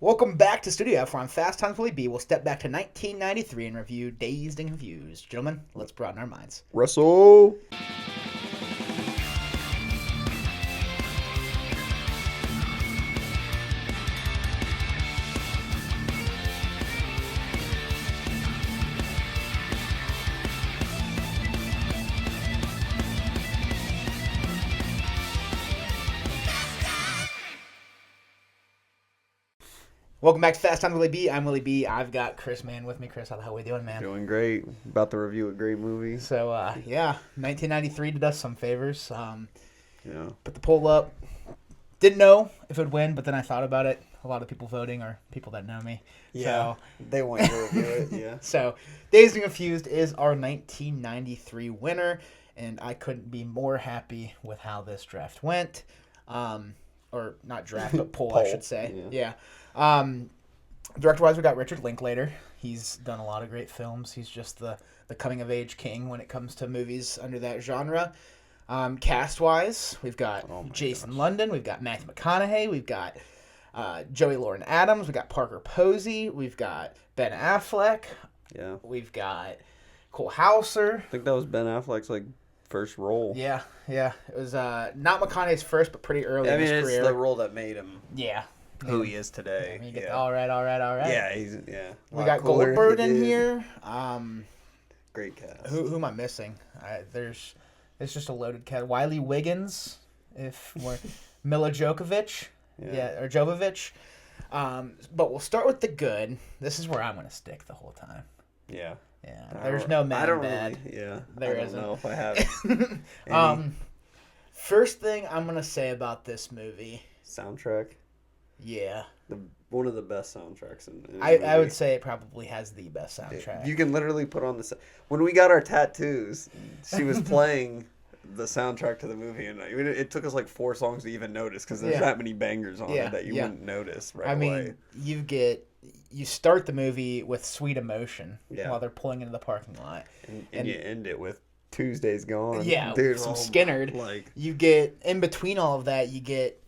Welcome back to Studio F, where on Fast Times Willy B, we'll step back to 1993 and review Dazed and Confused. Gentlemen, let's broaden our minds. Russell. Welcome back to Fast Times Willy B. I'm Willy B. I've got Kris, man, with me. Kris, how the hell we doing, man? Doing great. About to review a great movie. So, 1993 did us some favors. Yeah. Put the poll up. Didn't know if it would win, but then I thought about it. A lot of people voting are people that know me. Yeah. They want you to review it, yeah. So, Dazed and Confused is our 1993 winner, and I couldn't be more happy with how this draft went. Or not draft, but poll, I should say. Yeah. Director-wise, we got Richard Linklater. He's done a lot of great films. He's just the coming-of-age king when it comes to movies under that genre. Cast-wise, we've got Jason London. We've got Matthew McConaughey. We've got Joey Lauren Adams. We've got Parker Posey. We've got Ben Affleck. Yeah. We've got Cole Hauser. I think that was Ben Affleck's, first role. Yeah. It was not McConaughey's first, but pretty early in his career. It's the role that made him Yeah. who he is today. I mean, all right. Yeah, We got Goldberg in here. Great cast. Who am I missing? It's just a loaded cast. Wiley Wiggins, if we're Mila Djokovic, or Jovovich. But we'll start with the good. This is where I'm going to stick the whole time. Yeah. Yeah. There's no bad. There I isn't. don't know if I have First thing I'm going to say about this movie. soundtrack. Yeah. One of the best soundtracks in I would say it probably has the best soundtrack. You can literally put on the... When we got our tattoos, she was playing the soundtrack to the movie, and it took us 4 songs to even notice, because there's that many bangers on it that you wouldn't notice right away. You start the movie with Sweet Emotion while they're pulling into the parking lot. And you end it with Tuesday's Gone. Yeah, dude, some Skinnerd. You get, in between all of that, you get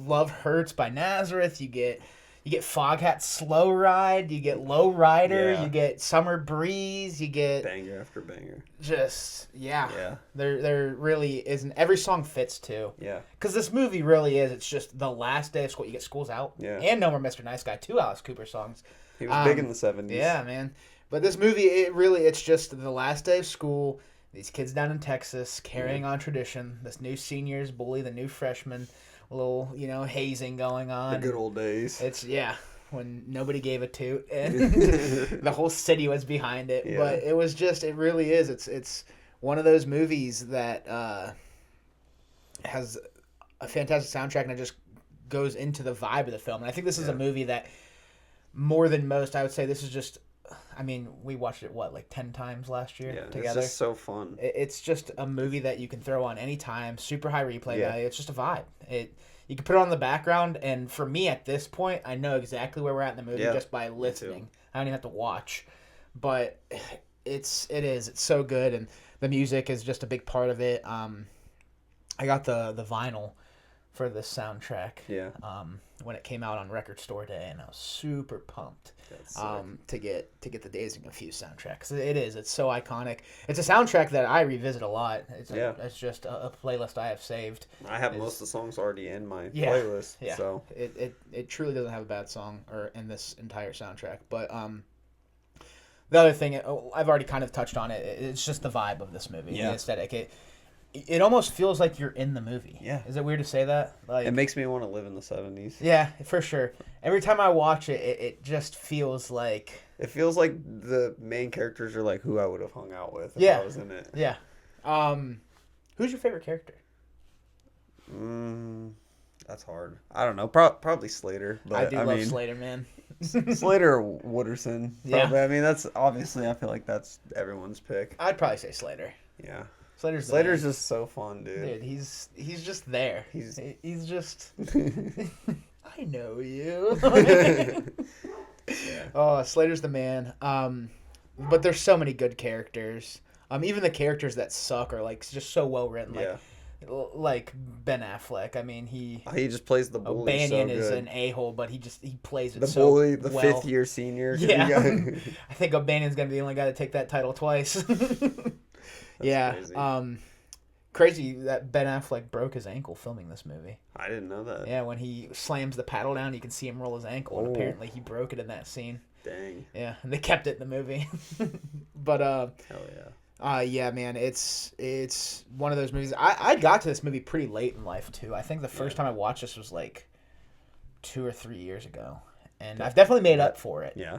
Love Hurts by Nazareth. You get Foghat's Slow Ride. You get Low Rider. You get Summer Breeze. You get banger after banger. Just There really isn't. Every song fits too. Yeah. Because this movie really is. It's just the last day of school. You get School's Out. Yeah. And No More Mr. Nice Guy. 2 Alice Cooper songs. He was big in the 70s. Yeah, man. But this movie, it's just the last day of school. These kids down in Texas carrying on tradition. This new seniors bully the new freshmen. A little, hazing going on. The good old days. It's, when nobody gave a toot and the whole city was behind it. Yeah. But it really is. It's one of those movies that has a fantastic soundtrack, and it just goes into the vibe of the film. And I think this is a movie that, more than most, I would say this is just... we watched it, 10 times last year together? It's just so fun. It's just a movie that you can throw on any time, super high replay value. It's just a vibe. You can put it on the background, and for me at this point, I know exactly where we're at in the movie just by listening. I don't even have to watch. But it's so good, and the music is just a big part of it. I got the vinyl for this soundtrack when it came out on Record Store Day, and I was super pumped to get the Dazed and Confused soundtrack, because it's so iconic. It's a soundtrack that I revisit a lot. It's just a playlist I have saved. I have most of the songs already in my playlist. Yeah. So it truly doesn't have a bad song in this entire soundtrack. But the other thing, I've already kind of touched on it. It's just the vibe of this movie, the aesthetic. It almost feels like you're in the movie. Yeah. Is it weird to say that? It makes me want to live in the 70s. Yeah, for sure. Every time I watch it, it just feels like... It feels like the main characters are who I would have hung out with if I was in it. Yeah. Who's your favorite character? That's hard. I don't know. Probably Slater. But I love Slater, man. Slater or Wooderson. Probably. Yeah. That's obviously, I feel like that's everyone's pick. I'd probably say Slater. Yeah. Slater's just so fun, dude. Dude, he's just there. He's just... I know you. Oh, Slater's the man. But there's so many good characters. Even the characters that suck are just so well written. like Ben Affleck. I mean, he just plays the bully. O'Banion so is good. an a-hole, but he plays it the so bully, the well. 5th-year senior. Yeah, I think O'Banion's gonna be the only guy to take that title twice. Yeah, crazy. Crazy that Ben Affleck broke his ankle filming this movie. I didn't know that. Yeah, when he slams the paddle down, you can see him roll his ankle, and apparently he broke it in that scene. Dang. Yeah, and they kept it in the movie. But hell yeah. Yeah, man, it's one of those movies. I got to this movie pretty late in life too. I think the first time I watched this was like 2 or 3 years ago, and I've definitely made up for it. Yeah.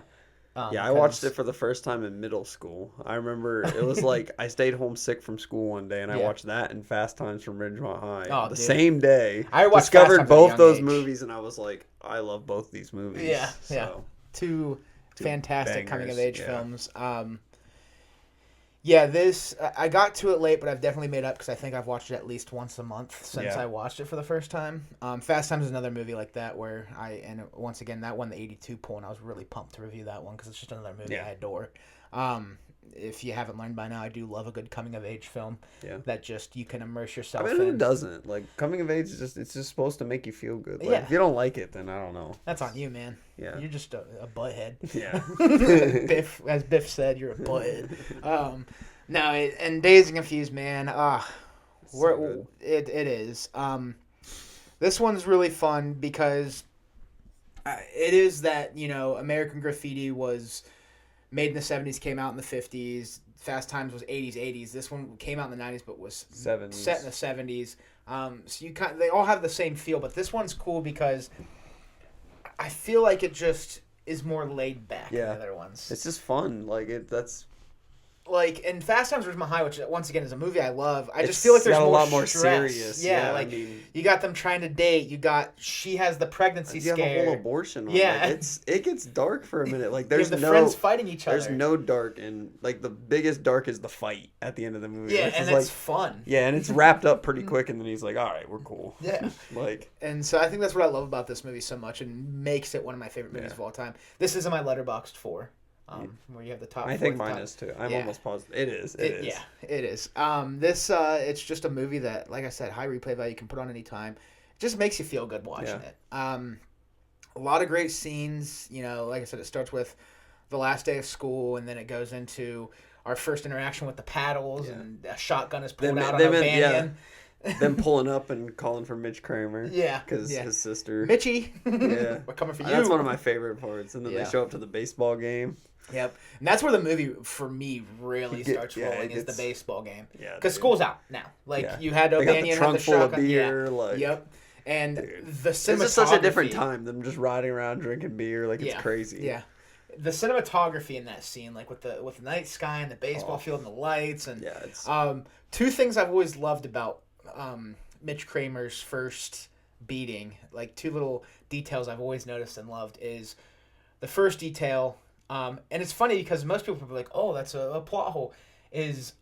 I watched it for the first time in middle school. I remember it was like I stayed home sick from school one day, and I watched that and Fast Times from Ridgemont High the same day. I discovered both those movies, and I was like, I love both these movies. Yeah, two fantastic coming of age films. Yeah, this I got to it late, but I've definitely made up because I think I've watched it at least once a month since I watched it for the first time. Fast Times is another movie like that where once again that won the 82 poll, and I was really pumped to review that one because it's just another movie I adore. If you haven't learned by now, I do love a good coming of age film. Yeah. That just you can immerse yourself in. Who doesn't? Like coming of age is just supposed to make you feel good. Like, if you don't like it, then I don't know. That's on you, man. Yeah. You're just a butthead. Yeah. As Biff said, you're a butthead. No, and Dazed and Confused, man. It is. This one's really fun because it is that, American Graffiti was made in the 70s, came out in the 50s. Fast Times was 80s. This one came out in the 90s, but was 70s. Set in the 70s. So they all have the same feel, but this one's cool because I feel like it just is more laid back than the other ones. It's just fun. Like in Fast Times at Ridgemont High, which once again is a movie I love, I just feel like there's a lot more stress. Serious. Yeah, you got them trying to date. She has the pregnancy scare. You have a whole abortion. It gets dark for a minute. Like there's the friends fighting each other. There's no dark, and the biggest dark is the fight at the end of the movie. Yeah, and it's fun. Yeah, and it's wrapped up pretty quick, and then he's like, "All right, we're cool." Yeah, and so I think that's what I love about this movie so much, and makes it one of my favorite movies of all time. This is in my Letterboxd 4. Where you have the top. I think mine is too. I'm almost positive. It is. It is. Yeah, it is. It's just a movie that, like I said, high replay value, you can put on any time. It just makes you feel good watching it. A lot of great scenes. Like I said, it starts with the last day of school, and then it goes into our first interaction with the paddles, and a shotgun is pulled out on O'Banion. Them pulling up and calling for Mitch Kramer. Yeah. Because his sister. Mitchie. Yeah. We're coming for you. That's one of my favorite parts. And then they show up to the baseball game. Yep. And that's where the movie, for me, really starts rolling, is the baseball game. Yeah. Because school's out now. You had O'Banion with the shotgun. Of beer, yep. And the cinematography. It's just such a different time. Them just riding around drinking beer. It's crazy. Yeah. The cinematography in that scene, with the night sky and the baseball field and the lights. And two things I've always loved about Mitch Kramer's first beating, two little details I've always noticed and loved, is the first detail, and it's funny because most people will be like, oh, that's a plot hole, is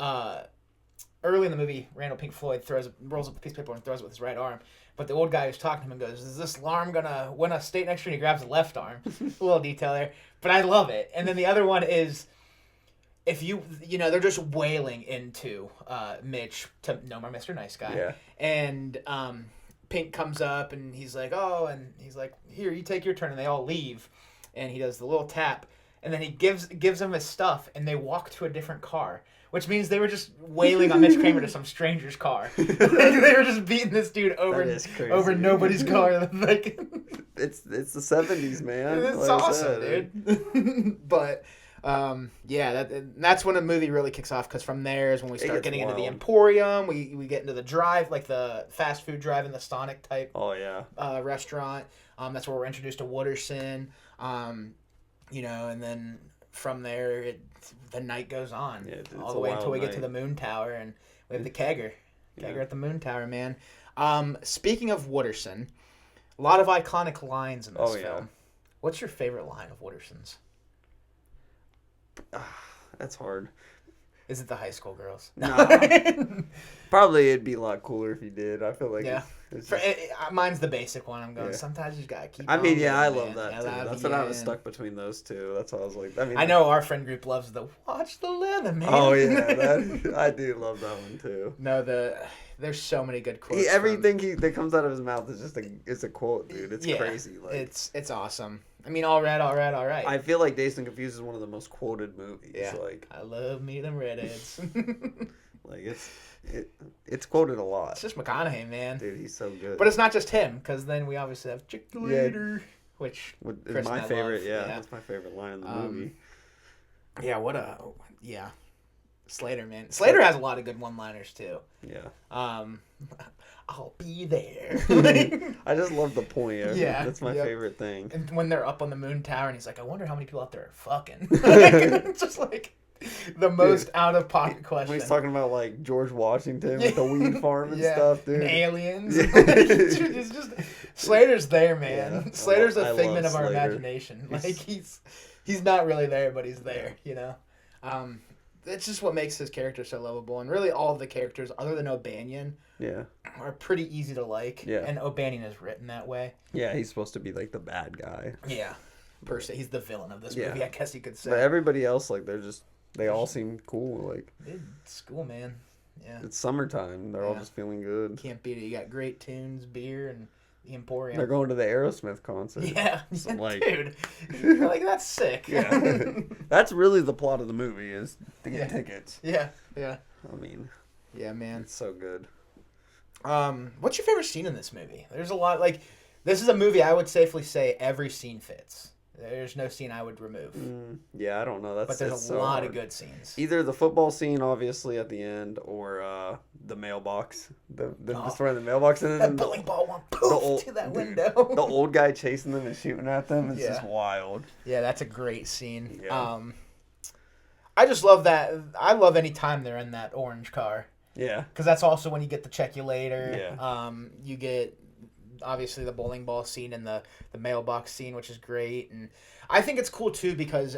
early in the movie, Randall Pink Floyd rolls up a piece of paper and throws it with his right arm, but the old guy who's talking to him and goes, is this arm gonna win a state next year? And he grabs the left arm. A little detail there, but I love it. And then the other one is, if they're just wailing into Mitch to no more Mr. Nice Guy. Yeah. And Pink comes up and he's like, oh, and he's like, here, you take your turn, and they all leave. And he does the little tap, and then he gives them his stuff, and they walk to a different car, which means they were just wailing on Mitch Kramer to some stranger's car. They were just beating this dude over nobody's car. It's the 70s, man. It's awesome, dude. But that's when the movie really kicks off, because from there is when we start getting into the Emporium. We get into the drive, the fast food drive in the Sonic type restaurant. That's where we're introduced to Wooderson. And then from there the night goes on all the way until we get to the Moon Tower, and we have the kegger at the Moon Tower, man. Speaking of Wooderson, a lot of iconic lines in this film. What's your favorite line of Wooderson's? That's hard. Is it the high school girls? No. Probably it'd be a lot cooler if you did. I feel like Mine's the basic one. I'm going. Sometimes you just gotta keep. I mean, yeah, I love that too. That's what I was stuck between those two. That's why I was like. I mean, I know our friend group loves the watch the livin, man. Oh yeah, I do love that one too. No, there's so many good quotes. Everything that comes out of his mouth is just a quote, dude. It's crazy. Like it's awesome. I mean, all right. I feel like Dazed and Confused is one of the most quoted movies. Yeah. Like I love me them redheads. Like it's quoted a lot. It's just McConaughey, man. Dude, he's so good. But it's not just him, because then we obviously have Chick later, which is my favorite. Yeah, that's my favorite line in the movie. Yeah, Slater, man. Slater has a lot of good one-liners too. Yeah. I'll be there. I just love the point. Yeah, that's my favorite thing. And when they're up on the moon tower, and he's like, "I wonder how many people out there are fucking." It's just like. The most out-of-pocket question. When he's talking about, like, George Washington with the weed farm and stuff, dude. And aliens. It's just... Slater's there, man. Yeah. Slater's a figment of our imagination. Like, he's not really there, but he's there, you know? It's just what makes his character so lovable. And really all of the characters, other than O'Banion, are pretty easy to like. Yeah. And O'Banion is written that way. Yeah, he's supposed to be, like, the bad guy. Yeah. Per se. He's the villain of this movie, I guess you could say. But everybody else, like, they all seem cool, like. It's cool, man. Yeah. It's summertime. They're all just feeling good. Can't beat it. You got great tunes, beer, and the Emporium. They're going to the Aerosmith concert. Yeah. So, dude. Like, that's sick. Yeah. That's really the plot of the movie, is to get tickets. Yeah. I mean. Yeah, man. It's so good. What's your favorite scene in this movie? There's a lot, like, this is a movie I would safely say every scene fits. There's no scene I would remove. Yeah, I don't know. But there's a lot of good scenes. Either the football scene, obviously, at the end, or the mailbox. The story of the mailbox. And then that bowling ball went poof to that window. The old guy chasing them and shooting at them is just wild. Yeah, that's a great scene. Yeah. I just love that. I love any time they're in that orange car. Yeah. Because that's also when you get the check you later. Yeah. You get... obviously the bowling ball scene and the mailbox scene, which is great. And I think it's cool too because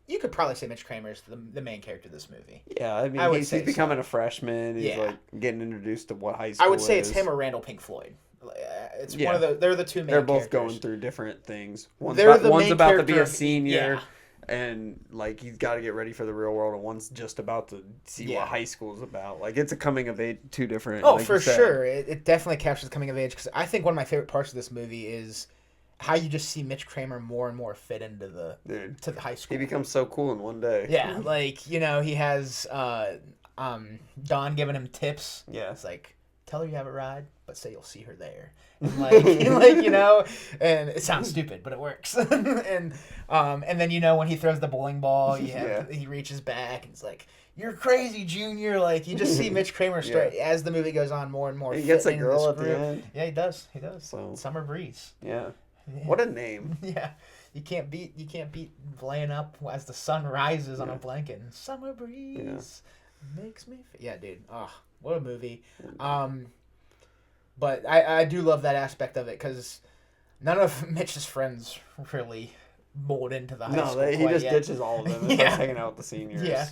you could probably say Mitch Kramer's the main character of this movie. Yeah, I mean, he's becoming a freshman. He's like getting introduced to what high school is. I would say it's him or Randall Pink Floyd. It's one of they're the two main characters. They're both going through different things. One's about to be a senior. Yeah. And, like, he's got to get ready for the real world, and one's just about to see what high school is about. Like, it's a coming of age, two different... Oh, like for sure. It definitely captures coming of age, because I think one of my favorite parts of this movie is how you just see Mitch Kramer more and more fit into the high school. He becomes so cool in one day. Yeah, like, you know, he has Dawn giving him tips. Yeah. It's like, tell her you have a ride, but say you'll see her there. And like, you know, and it sounds stupid, but it works. and then, you know, when he throws the bowling ball, he reaches back and it's like, you're crazy, Junior. Like, you just see Mitch Kramer start as the movie goes on more and more. He gets a girl at the end. Yeah, he does. So, Summer Breeze. Yeah. What a name. Yeah. You can't beat laying up as the sun rises on a blanket. Summer Breeze makes me... Yeah, dude. Oh, what a movie. But I do love that aspect of it because none of Mitch's friends really mold into the high school. He just ditches all of them and starts hanging out with the seniors. Yeah.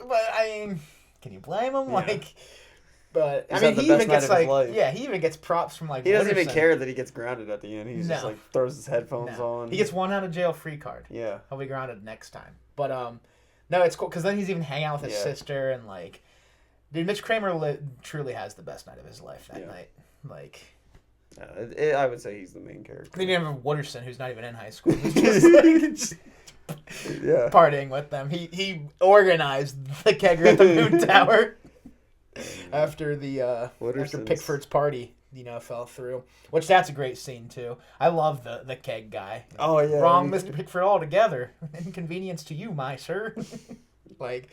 But, I mean, can you blame him? Yeah. Like... But I mean, he even gets he even gets props from like. He doesn't even care that he gets grounded at the end. He's just like throws his headphones on. He gets one out of jail free card. Yeah, he'll be grounded next time. But no, it's cool because then he's even hanging out with his sister and like, dude, Mitch Kramer truly has the best night of his life that night. Like, I would say he's the main character. Then you have Wooderson, who's not even in high school. He's just partying with them. He organized the kegger at the Moon Tower. After Pickford's party, you know, fell through. Which that's a great scene too. I love the keg guy. Oh yeah. Wrong, Mr. Pickford altogether. Inconvenience to you, my sir. Like,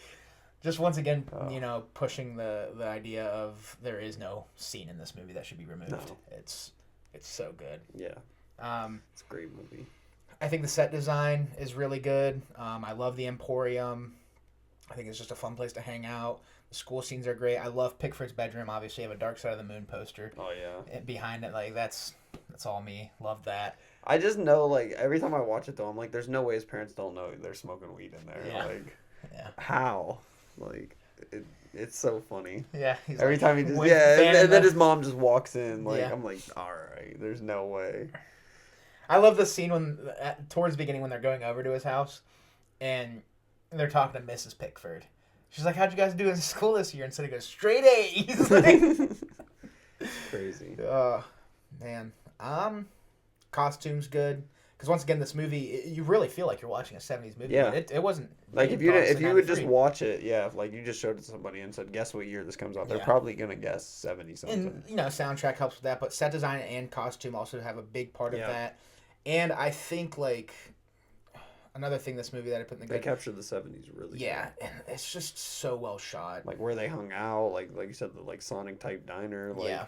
just once again, you know, pushing the idea of there is no scene in this movie that should be removed. No. It's so good. Yeah. It's a great movie. I think the set design is really good. I love the Emporium. I think it's just a fun place to hang out. The school scenes are great. I love Pickford's bedroom. Obviously, you have a Dark Side of the Moon poster. Oh, yeah. Behind it, like, that's all me. Love that. I just know, like, every time I watch it, though, I'm like, there's no way his parents don't know they're smoking weed in there. Yeah. Like, how? Like, It's so funny. Yeah. Every time he just and then his mom just walks in. Like I'm like, all right, there's no way. I love the scene when towards the beginning when they're going over to his house, and they're talking to Mrs. Pickford. She's like, "How'd you guys do in school this year?" And so he goes, "Straight A's." Crazy. Oh, man. Costume's good. Because once again, this movie, you really feel like you're watching a 70s movie. Yeah. It wasn't... Like, if you would just watch it, like, you just showed it to somebody and said, guess what year this comes out, they're probably going to guess 70-something. And, soundtrack helps with that, but set design and costume also have a big part of that. And I think, like... Another thing this movie that I put in the They captured the 70s really good. And it's just so well shot. Like, where they hung out, like you said, the, like, Sonic-type diner, like... Yeah.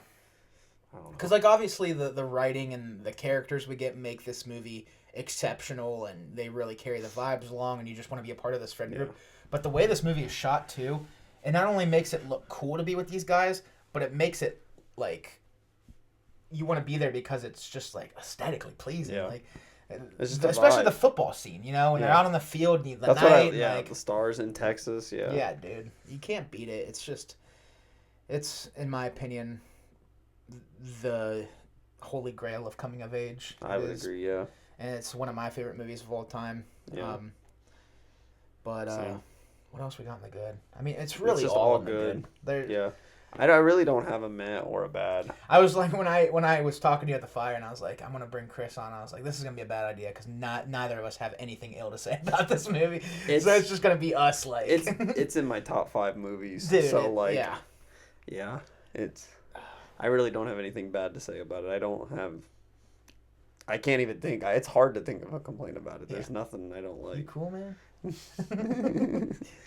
Because, like, obviously the writing and the characters we get make this movie exceptional, and they really carry the vibes along, and you just want to be a part of this friend group. But the way this movie is shot, too, it not only makes it look cool to be with these guys, but it makes it, like, you want to be there because it's just, like, aesthetically pleasing. Yeah. Like, especially the football scene, when they're out on the field, the night. The stars in Texas, Yeah, dude. You can't beat it. It's just, it's, in my opinion... the holy grail of coming of age. I would agree, yeah. And it's one of my favorite movies of all time. Yeah. But what else we got in the good? I mean, it's really just all good. The yeah. I really don't have a meh or a bad. I was like, when I was talking to you at the fire, and I was like, I'm going to bring Kris on. I was like, this is going to be a bad idea because neither of us have anything ill to say about this movie. So it's just going to be us, like. It's in my top 5 movies. Dude, so, like. Yeah. It's. I really don't have anything bad to say about it. I can't even think. It's hard to think of a complaint about it. There's nothing I don't like. You cool, man?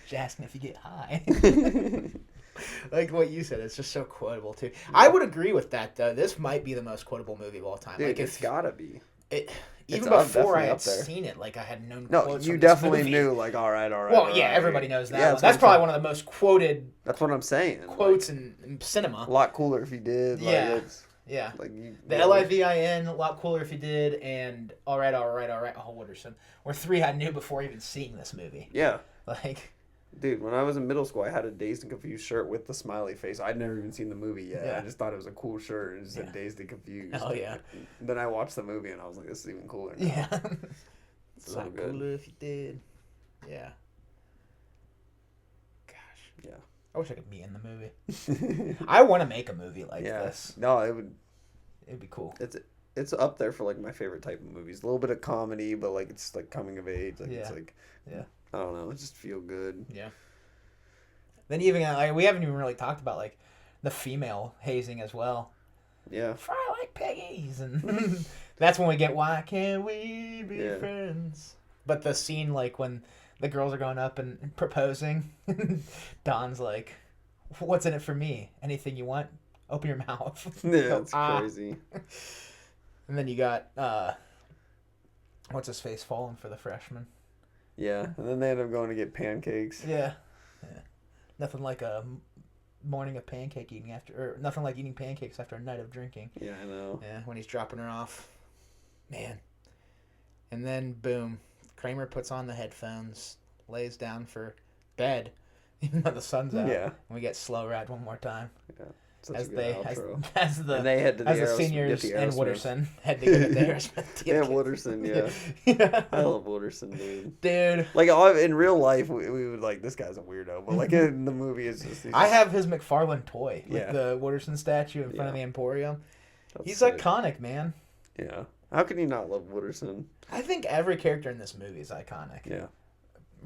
Just asking if you get high. Like what you said, it's just so quotable, too. Yeah. I would agree with that, though. This might be the most quotable movie of all time. Dude, like, it's gotta be. Even before I had seen it, like, I had known quotes you definitely knew, like, all right. Well, yeah, everybody knows that one. That's probably one of the most quoted... That's what I'm saying. Quotes in cinema. A lot cooler if you did. Yeah. Yeah. Like the Livin, a lot cooler if you did, and all right, Wooderson were 3 I knew before even seeing this movie. Yeah. Like... Dude, when I was in middle school, I had a Dazed and Confused shirt with the smiley face. I'd never even seen the movie yet. Yeah. I just thought it was a cool shirt. It just said Dazed and Confused. Oh, yeah. And then I watched the movie, and I was like, this is even cooler now. Yeah. It's so good. Cooler if you did. Yeah. Gosh. Yeah. I wish I could be in the movie. I want to make a movie like this. No, it would... It'd be cool. It's up there for, like, my favorite type of movies. A little bit of comedy, but, like, it's, like, coming of age. Like, it's, like... Yeah. I don't know. It just feel good. Yeah. Then even we haven't even really talked about like the female hazing as well. Yeah. Fry like piggies, and that's when we get why can't we be friends? But the scene like when the girls are going up and proposing, Don's like, "What's in it for me? Anything you want? Open your mouth." Yeah, it's crazy. And then you got what's his face falling for the freshman. Yeah, and then they end up going to get pancakes. Yeah. Nothing like a morning of pancake eating or nothing like eating pancakes after a night of drinking. Yeah, I know. Yeah, when he's dropping her off. Man. And then, boom, Kramer puts on the headphones, lays down for bed, even though the sun's out. Yeah. And we get Slow Ride one more time. Yeah. As the seniors and Wooderson had to get the Aerosmith. Yeah, Wooderson, yeah. I love Wooderson, dude. Like in real life, we would like this guy's a weirdo, but like in the movie, it's just. I have his McFarlane toy, like the Wooderson statue in front of the Emporium. He's sick. Iconic, man. Yeah. How can you not love Wooderson? I think every character in this movie is iconic. Yeah.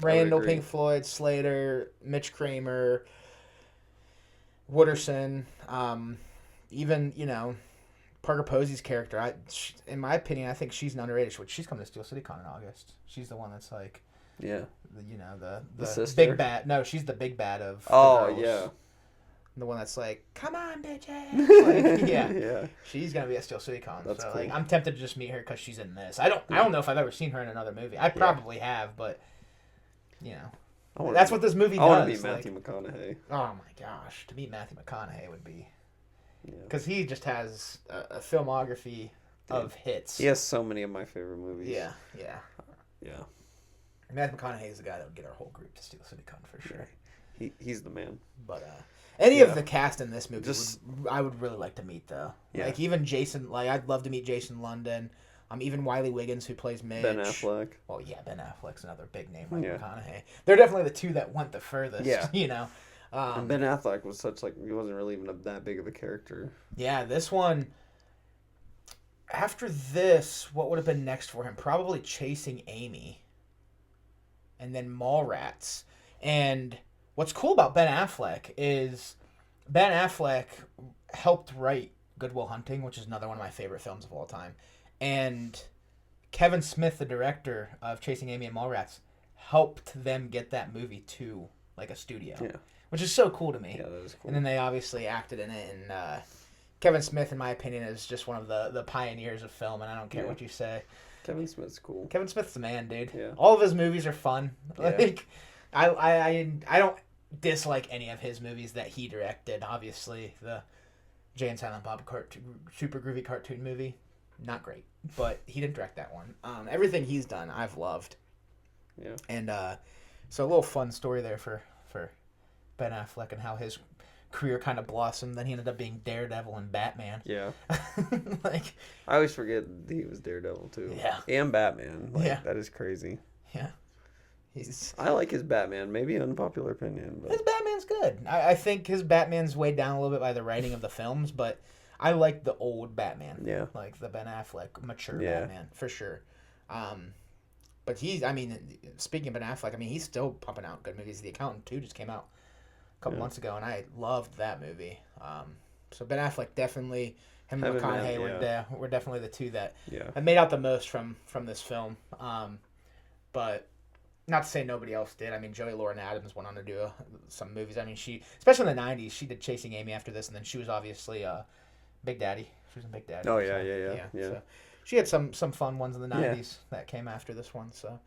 Randall, Pink Floyd, Slater, Mitch Kramer. Wooderson, even, Parker Posey's character, in my opinion, I think she's an underrated. She's coming to Steel City Con in August. She's the one that's like, the sister? Big bad. No, she's the big bad of the girls. Yeah. The one that's like, come on, bitches. Like, yeah. She's gonna be at Steel City Con. That's so cool. like, I'm tempted to just meet her because she's in this. I don't know if I've ever seen her in another movie. I probably have, but that's what this movie does. I want to be Matthew McConaughey. Oh my gosh, to meet Matthew McConaughey would be, because he just has a filmography of hits. He has so many of my favorite movies. Yeah. Yeah. Matthew McConaughey is the guy that would get our whole group to Steel City Con for sure. He's the man. But any of the cast in this movie, I would really like to meet though. Yeah. Like even Jason, like I'd love to meet Jason London. Even Wiley Wiggins, who plays Midge. Ben Affleck. Well, yeah, Ben Affleck's another big name like McConaughey. They're definitely the two that went the furthest. Yeah. You know. And Ben Affleck was he wasn't really even that big of a character. Yeah, this one. After this, what would have been next for him? Probably Chasing Amy. And then Mallrats. And what's cool about Ben Affleck is Ben Affleck helped write Good Will Hunting, which is another one of my favorite films of all time. And Kevin Smith, the director of Chasing Amy and Mallrats, helped them get that movie to like a studio. Yeah. Which is so cool to me. Yeah, that is cool. And then they obviously acted in it, and Kevin Smith, in my opinion, is just one of the pioneers of film, and I don't care what you say. Kevin Smith's cool. Kevin Smith's the man, dude. Yeah. All of his movies are fun. Yeah. Like, I don't dislike any of his movies that he directed. Obviously, the Jay and Silent Bob super groovy cartoon movie, not great, but he didn't direct that one. Everything he's done, I've loved. Yeah. And so a little fun story there for Ben Affleck and how his career kind of blossomed. Then he ended up being Daredevil and Batman. Yeah. Like, I always forget he was Daredevil too. Yeah. And Batman. Like, that is crazy. Yeah. I like his Batman. Maybe unpopular opinion, but his Batman's good. I think his Batman's weighed down a little bit by the writing of the films, but I like the old Batman. Yeah. Like the Ben Affleck mature Batman for sure. But speaking of Ben Affleck, he's still pumping out good movies. The Accountant 2 just came out a couple months ago, and I loved that movie. So Ben Affleck definitely, him and McConaughey were definitely the two that made out the most from this film. But not to say nobody else did. Joey Lauren Adams went on to do some movies. She, especially in the 90s, she did Chasing Amy after this, and then she was obviously Big Daddy. She was in Big Daddy. Oh, yeah. So she had some fun ones in the 90s that came after this one, so...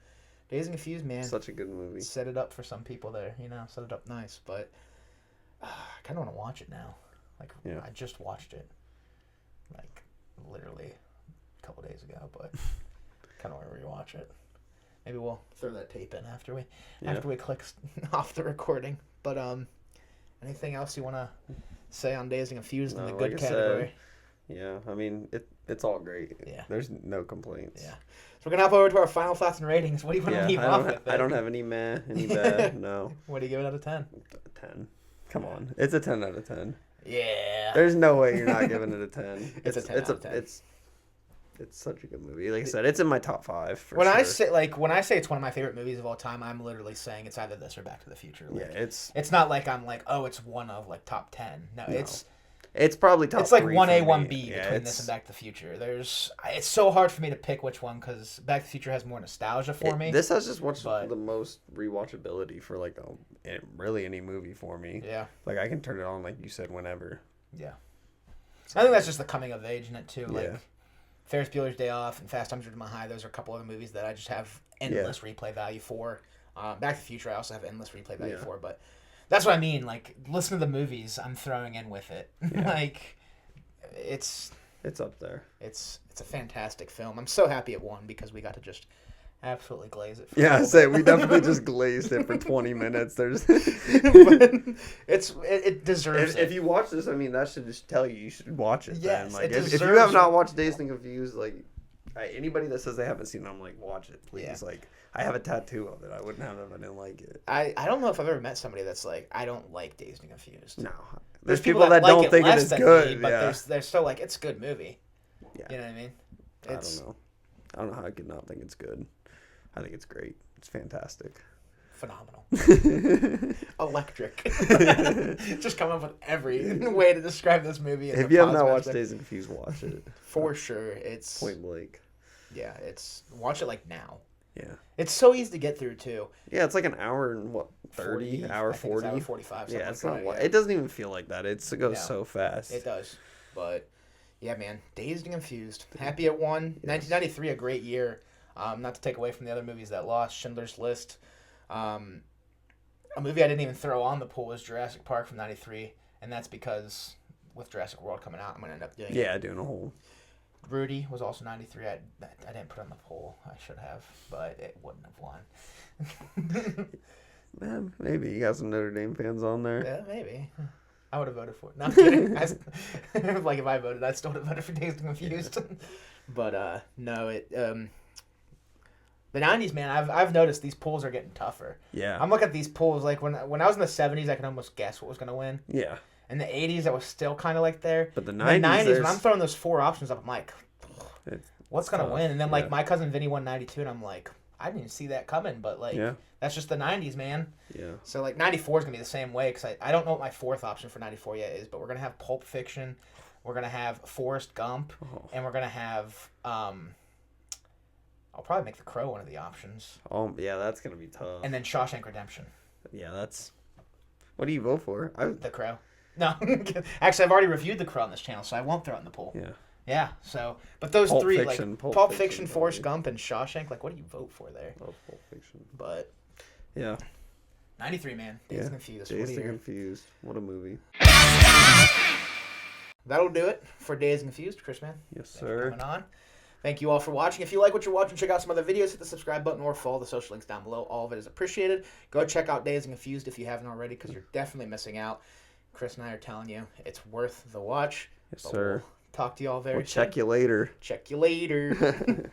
Dazed and Confused, man. Such a good movie. Set it up for some people there, set it up nice. But I kind of want to watch it now. I just watched it, literally a couple days ago. But kind of want to rewatch it. Maybe we'll throw that tape in after we click off the recording. But anything else you want to say on Dazed and Confused in the good category? It's all great. Yeah. There's no complaints. Yeah. So we're going to hop over to our final thoughts and ratings. What do you want to leave off with? I don't have any any bad, no. What do you give it out of 10? 10. Come on. It's a 10 out of 10. Yeah. There's no way you're not giving it a 10. It's a 10 out of 10. It's such a good movie. Like I said, it's in my top 5 when I say it's one of my favorite movies of all time, I'm literally saying it's either this or Back to the Future. It's not like I'm like, oh, it's one of top 10. No. It's probably top 3. It's like 1A, 1B between this and Back to the Future. It's so hard for me to pick which one because Back to the Future has more nostalgia for me. This has just the most rewatchability for really any movie for me. Yeah. I can turn it on like you said whenever. Yeah. I think that's just the coming of age in it too. Ferris Bueller's Day Off and Fast Times at Ridgemont High. Those are a couple other movies that I just have endless replay value for. Back to the Future I also have endless replay value for, but. That's what I mean. Listen to the movies I'm throwing in with it. Yeah. It's up there. It's a fantastic film. I'm so happy it won because we got to just absolutely glaze it. We definitely just glazed it for 20 minutes. It deserves it. If you watch this, that should just tell you should watch it. Yes, then. If you have not watched Dazed and Confused, anybody that says they haven't seen it, I'm watch it, please. Yeah. I have a tattoo of it. I wouldn't have it if I didn't like it. I don't know if I've ever met somebody that's I don't like Dazed and Confused. No. There's people that don't think it is good. Me, but they're still it's a good movie. Yeah. You know what I mean? I don't know. I don't know how I could not think it's good. I think it's great. It's fantastic. Phenomenal. Electric. Just come up with every way to describe this movie. If you have not watched Dazed and Confused, watch it. For sure. It's point blank. Yeah, watch it now. Yeah. It's so easy to get through too. Yeah, it's an hour and 30? Hour 40? Hour 45. Yeah, it's not. It doesn't even feel like that. It goes so fast. It does. But yeah, man, Dazed and Confused. Happy it won. Yes. 1993, a great year. Not to take away from the other movies that lost. Schindler's List. A movie I didn't even throw on the poll was Jurassic Park from 93, and that's because with Jurassic World coming out, I'm going to end up doing it. Yeah, doing a whole. Rudy was also 93. I didn't put on the poll. I should have, but it wouldn't have won. Maybe you got some Notre Dame fans on there. Yeah, maybe. I would have voted for it. No, I'm kidding. Like if I voted, I still would have voted for Dazed and Confused. But no, the 90s, man. I've noticed these polls are getting tougher. Yeah. I'm looking at these polls like when I was in the 70s, I could almost guess what was gonna win. Yeah. In the 80s, I was still kind of like there. But the 90s, when I'm throwing those 4 options up, I'm like, what's gonna win? And then like my cousin Vinny won 92, and I'm like, I didn't even see that coming. But like, that's just the 90s, man. Yeah. So like 94 is gonna be the same way because I don't know what my 4th option for 94 yet is, but we're gonna have Pulp Fiction, we're gonna have Forrest Gump, and we're gonna have I'll probably make The Crow one of the options. Oh yeah, that's gonna be tough. And then Shawshank Redemption. Yeah, that's. What do you vote for? The Crow. No, actually, I've already reviewed The Crow on this channel, so I won't throw it in the poll. Yeah. Yeah. So, but those Pulp 3, Fiction, like Pulp Fiction, Forrest Gump, and Shawshank, like, what do you vote for there? Oh, Pulp Fiction. But. Yeah. 93, man. Dazed and Confused. Dazed and Confused. What a movie. That'll do it for Dazed and Confused, Kris, man. Yes, sir. Coming on. Thank you all for watching. If you like what you're watching, check out some other videos. Hit the subscribe button or follow the social links down below. All of it is appreciated. Go check out Dazed and Confused if you haven't already, because you're definitely missing out. Kris and I are telling you, it's worth the watch. Yes, sir. We'll talk to you all very soon. Check you later. Check you later.